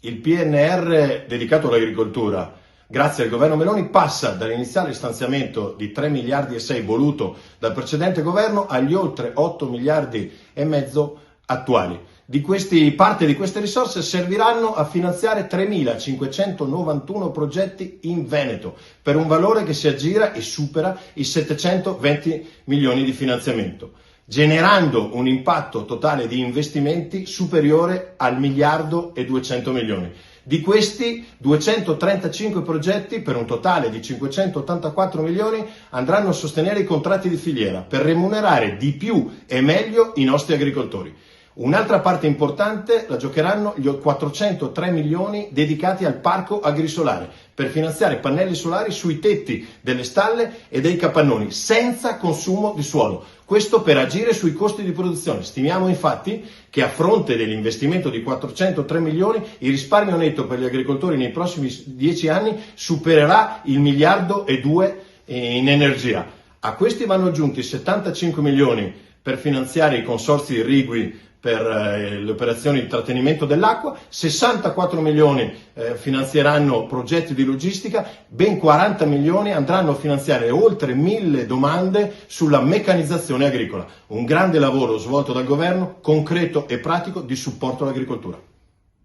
Il PNR dedicato all'agricoltura, grazie al governo Meloni, passa dall'iniziale stanziamento di 3 miliardi e 6 voluto dal precedente governo agli oltre 8 miliardi e mezzo attuali. Parte di queste risorse serviranno a finanziare 3.591 progetti in Veneto, per un valore che si aggira e supera i 720 milioni di finanziamento, generando un impatto totale di investimenti superiore al 1 miliardo e 200 milioni. Di questi, 235 progetti, per un totale di 584 milioni, andranno a sostenere i contratti di filiera per remunerare di più e meglio i nostri agricoltori. Un'altra parte importante la giocheranno gli 403 milioni dedicati al parco agrisolare per finanziare pannelli solari sui tetti delle stalle e dei capannoni senza consumo di suolo. Questo per agire sui costi di produzione. Stimiamo infatti che a fronte dell'investimento di 403 milioni il risparmio netto per gli agricoltori nei prossimi 10 anni supererà il 1 miliardo e 2 in energia. A questi vanno aggiunti 75 milioni per finanziare i consorzi irrigui per le operazioni di trattenimento dell'acqua, 64 milioni finanzieranno progetti di logistica, ben 40 milioni andranno a finanziare oltre 1000 domande sulla meccanizzazione agricola. Un grande lavoro svolto dal governo, concreto e pratico di supporto all'agricoltura.